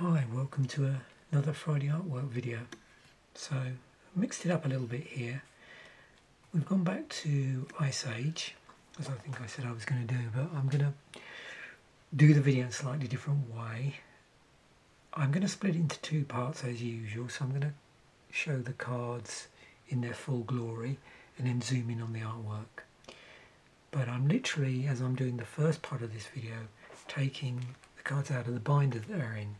Hi, welcome to another Friday artwork video. So, I mixed it up a little bit here. We've gone back to Ice Age, as I think I said I was going to do, but I'm going to do the video in a slightly different way. I'm going to split it into two parts as usual, so I'm going to show the cards in their full glory and then zoom in on the artwork. But I'm literally, as I'm doing the first part of this video, taking the cards out of the binder that they're in.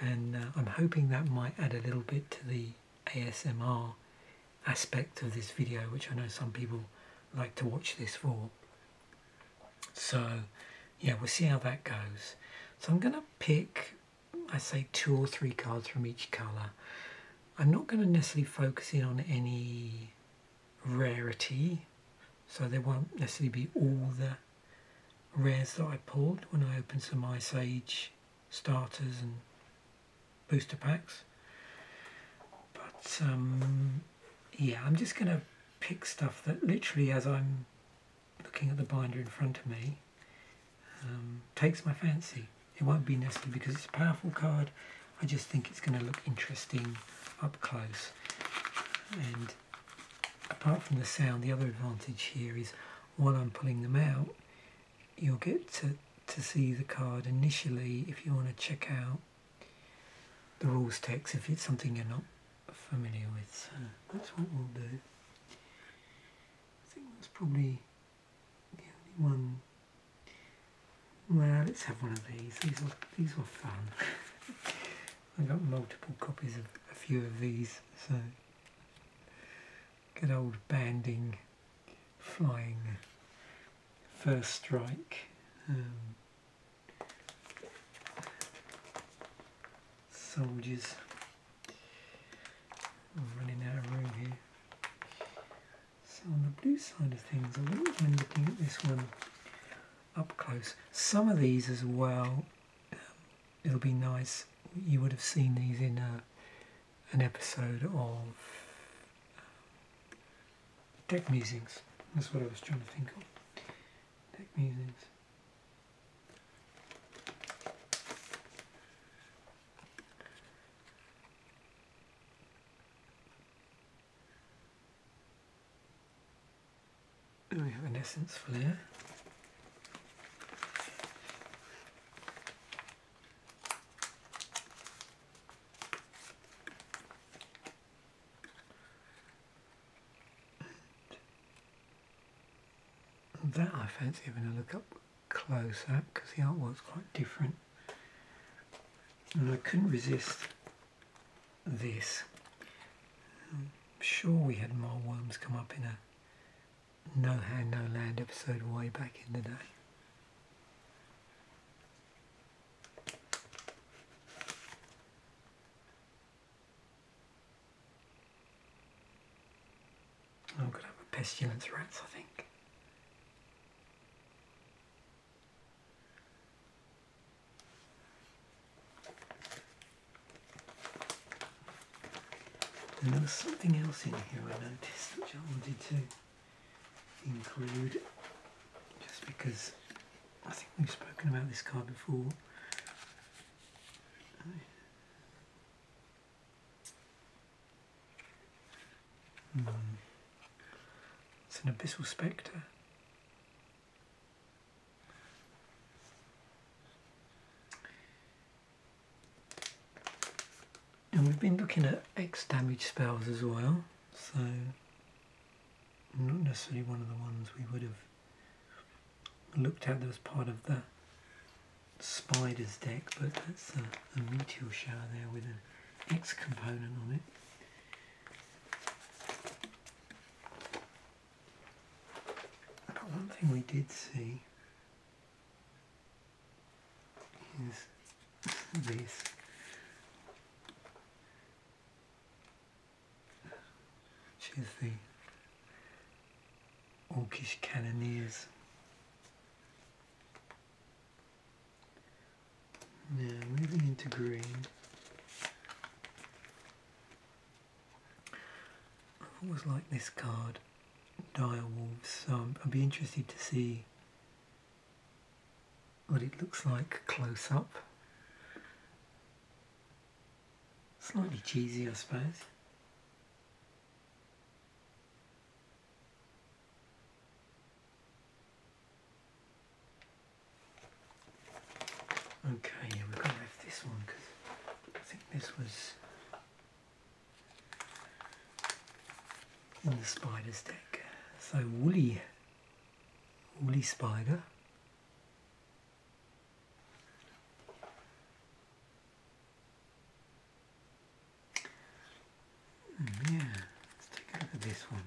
And I'm hoping that might add a little bit to the ASMR aspect of this video, which I know some people like to watch this for. So yeah, we'll see how that goes. So I'm going to pick, I say 2 or 3 cards from each colour. I'm not going to necessarily focus in on any rarity, so there won't necessarily be all the rares that I pulled when I opened some Ice Age starters and booster packs. But yeah, I'm just going to pick stuff that literally, as I'm looking at the binder in front of me, takes my fancy. It won't be necessarily because it's a powerful card. I just think it's going to look interesting up close. And apart from the sound, the other advantage here is while I'm pulling them out, you'll get to see the card initially if you want to check out the rules text if it's something you're not familiar with. So that's what we'll do. I think that's probably the only one. Well, let's have one of these. These were fun. I got multiple copies of a few of these. So good old banding, flying, first strike. Soldiers. I'm running out of room here. So on the blue side of things, I wouldn't mind looking at this one up close. Some of these as well, it'll be nice. You would have seen these in an episode of Deck Musings. That's what I was trying to think of. Deck Musings. We have an Essence Flare. And that I fancy having a look up close at because the artwork's quite different. And I couldn't resist this. I'm sure we had Marworms come up in a No Hand No Land episode way back in the day. I'm going to have a Pestilence Rats, I think. And there was something else in here I noticed which I wanted to include, just because I think we've spoken about this card before. It's an Abyssal Spectre. And we've been looking at X damage spells as well, so not necessarily one of the ones we would have looked at that was part of the Spiders deck, but that's a Meteor Shower there with an X component on it. But one thing we did see is this. Which is the Orcish Cannoneers. Now moving into green, I've always liked this card, Dire Wolves, so I'd be interested to see what it looks like close up. Slightly cheesy, I suppose. Okay, yeah, we've got to left this one because I think this was in the spider's deck. So woolly spider. Yeah, let's take a look at this one.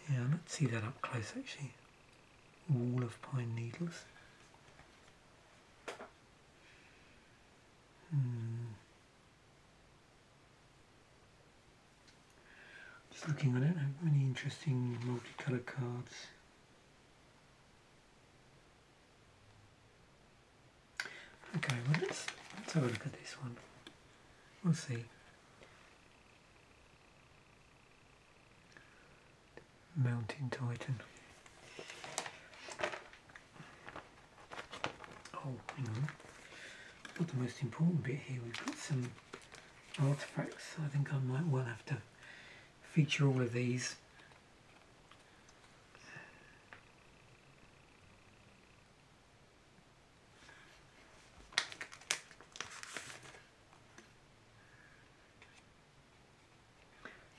Yeah, let's see that up close actually. Wall of pine needles. Just looking, I don't have many interesting multicoloured cards. Okay, well let's have a look at this one. We'll see. Mountain Titan. Oh, hang on. Not the most important bit here. We've got some artefacts. I think I might well have to feature all of these.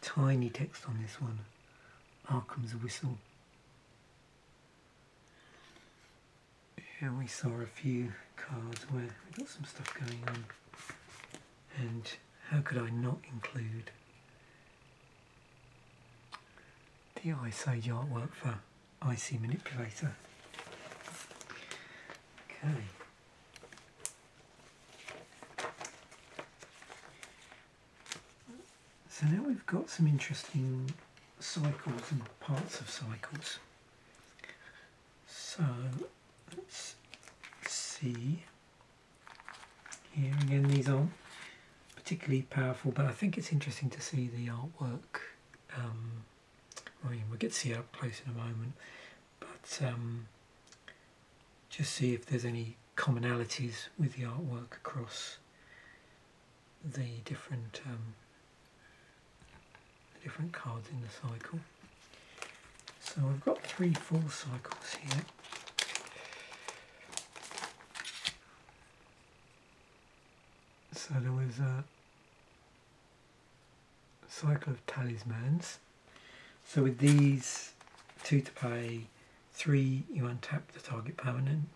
Tiny text on this one. Arkham's Whistle. Yeah, we saw a few cards where we got some stuff going on. And how could I not include the Ice Age artwork for Icy Manipulator? Okay. So now we've got some interesting cycles and parts of cycles. So let's see. Here again, these aren't particularly powerful, but I think it's interesting to see the artwork. I mean, we'll get to see it up close in a moment, but just see if there's any commonalities with the artwork across the different cards in the cycle. So I've got 3 full cycles here. So there was a cycle of talismans. So with these, 2 to pay, 3 you untap the target permanent.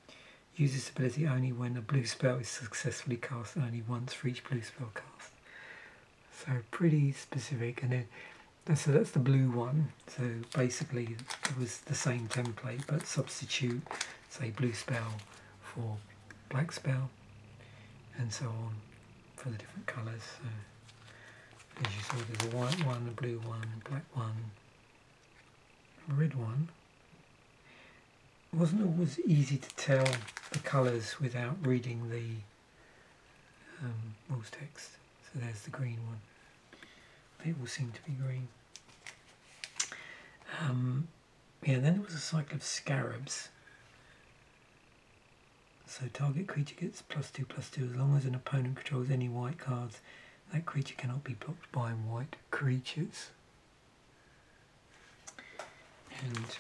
Use this ability only when a blue spell is successfully cast and only once for each blue spell cast. So pretty specific. And then so that's the blue one. So basically it was the same template but substitute, say, blue spell for black spell and so on for the different colours. So as you saw, there's a white one, a blue one, a black one, a red one. It wasn't always easy to tell the colours without reading the rules text. So there's the green one. They all seem to be green. Yeah, then there was a cycle of scarabs. So target creature gets +2/+2 as long as an opponent controls any white cards. That creature cannot be blocked by white creatures. And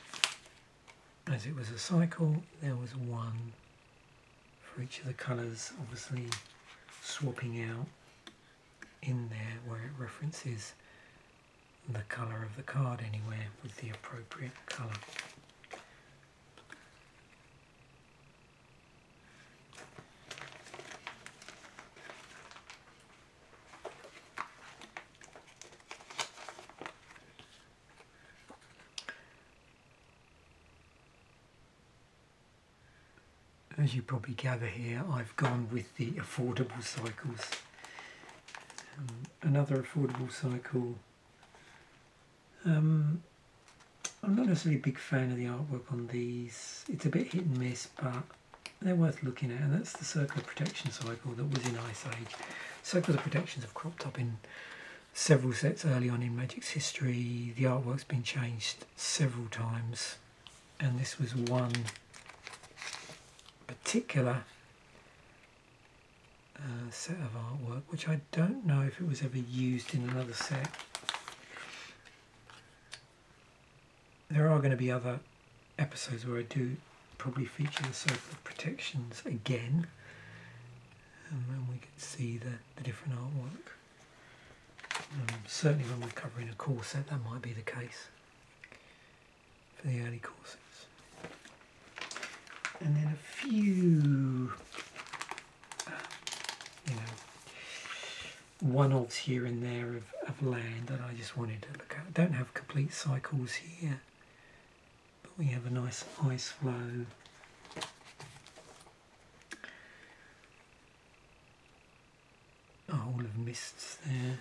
as it was a cycle, there was 1 for each of the colours, obviously swapping out in there where it references the colour of the card anywhere with the appropriate colour. As you probably gather here, I've gone with the affordable cycles. Another affordable cycle. I'm not necessarily a big fan of the artwork on these. It's a bit hit and miss, but they're worth looking at, and that's the Circle of Protection cycle that was in Ice Age. Circles of Protections have cropped up in several sets early on in Magic's history. The artwork's been changed several times, and this was one particular set of artwork, which I don't know if it was ever used in another set. There are going to be other episodes where I do probably feature the circle of protections again, and we can see the different artwork. Certainly when we're covering a core set, that might be the case for the early core sets. And then a few one-offs here and there of land that I just wanted to look at. I don't have complete cycles here, but we have a nice ice flow. A whole of mists there.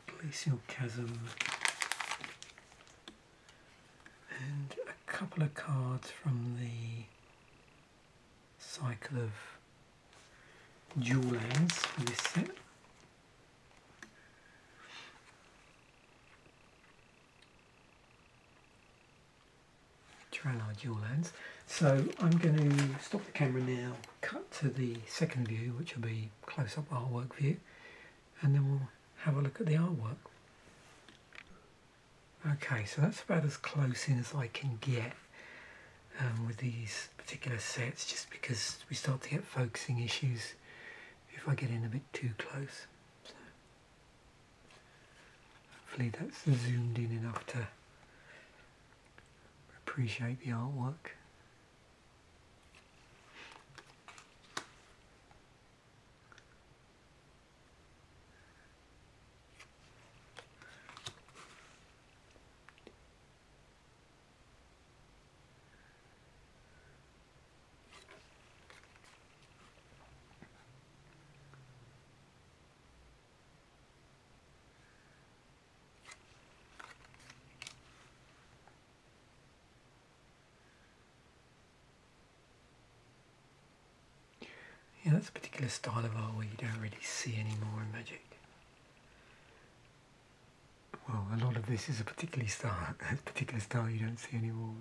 Glacial chasm. And a couple of cards from the cycle of dual lands for this set. Trallar dual lands. So I'm going to stop the camera now, cut to the second view, which will be close-up artwork view, and then we'll have a look at the artwork. Okay, so that's about as close in as I can get with these particular sets, just because we start to get focusing issues if I get in a bit too close. So hopefully that's zoomed in enough to appreciate the artwork. Yeah, that's a particular style of art where you don't really see anymore in Magic. Well, a lot of this is a particular style you don't see anymore,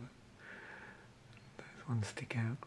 but those ones stick out.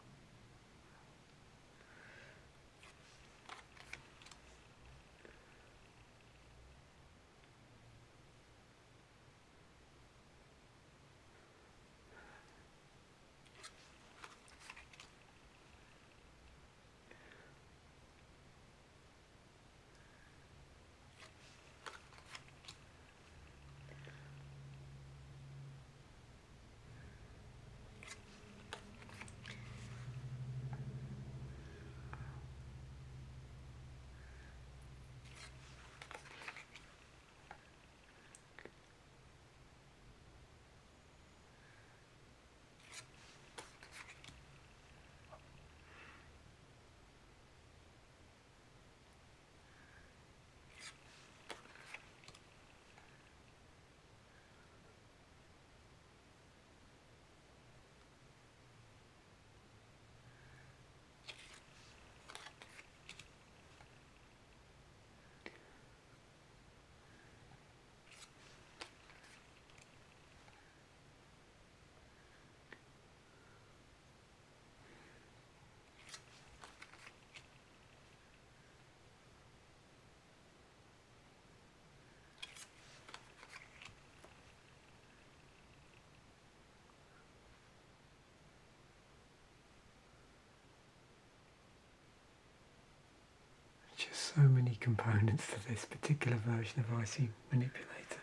Just so many components to this particular version of Icy Manipulator,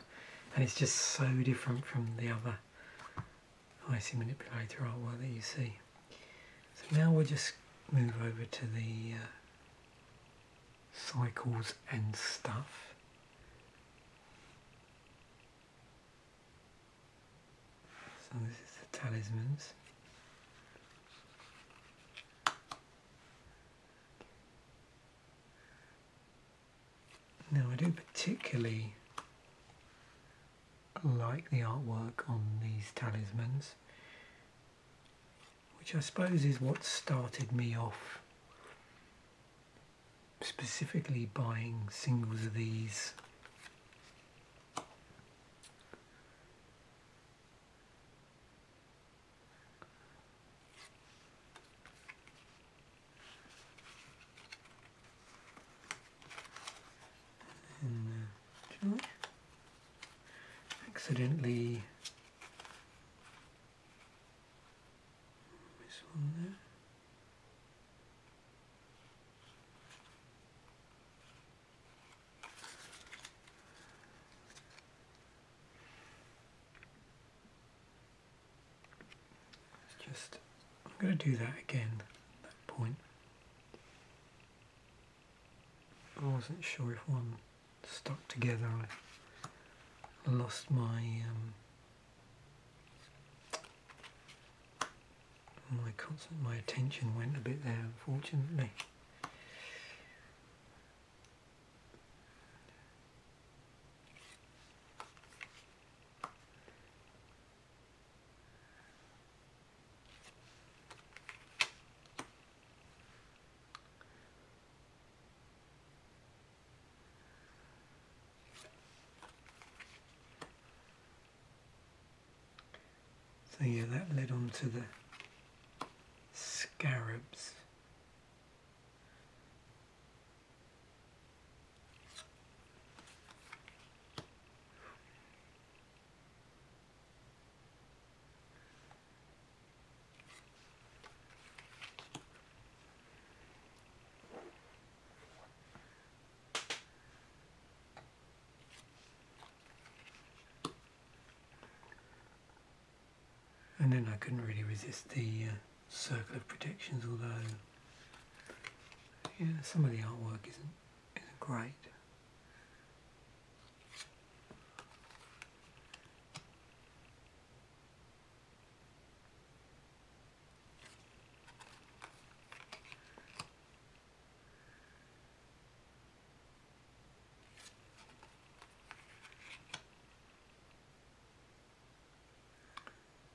and it's just so different from the other Icy Manipulator artwork that you see. So now we'll just move over to the cycles and stuff. So this is the talismans. Now I do particularly like the artwork on these talismans, which I suppose is what started me off specifically buying singles of these And did I accidentally this one there? I'm going to do that again at that point. I wasn't sure if one stuck together. I lost my my attention went a bit there, unfortunately. So yeah, that led on to the scarabs. And then I couldn't really resist the circle of protections, although yeah, some of the artwork isn't great.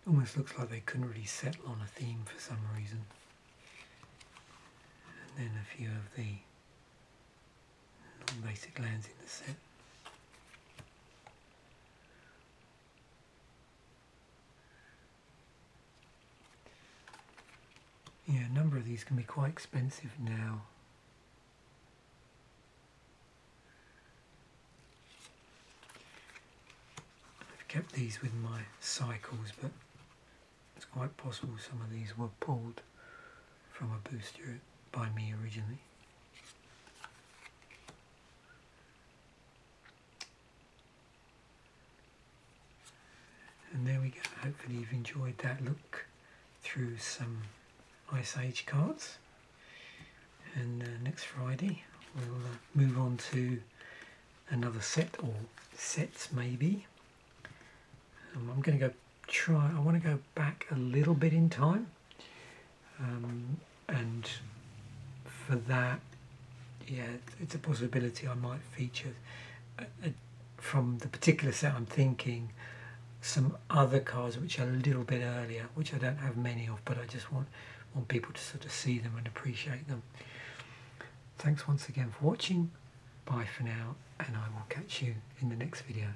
Almost looks like they couldn't really settle on a theme for some reason. And then a few of the non-basic lands in the set. Yeah, a number of these can be quite expensive now. I've kept these with my cycles, but it's quite possible some of these were pulled from a booster by me originally. And there we go. Hopefully you've enjoyed that look through some Ice Age cards. And next Friday we'll move on to another set, or sets maybe. I'm going to I want to go back a little bit in time, and for that, yeah, it's a possibility I might feature from the particular set I'm thinking some other cards which are a little bit earlier, which I don't have many of, but I just want people to sort of see them and appreciate them. Thanks once again for watching. Bye for now, and I will catch you in the next video.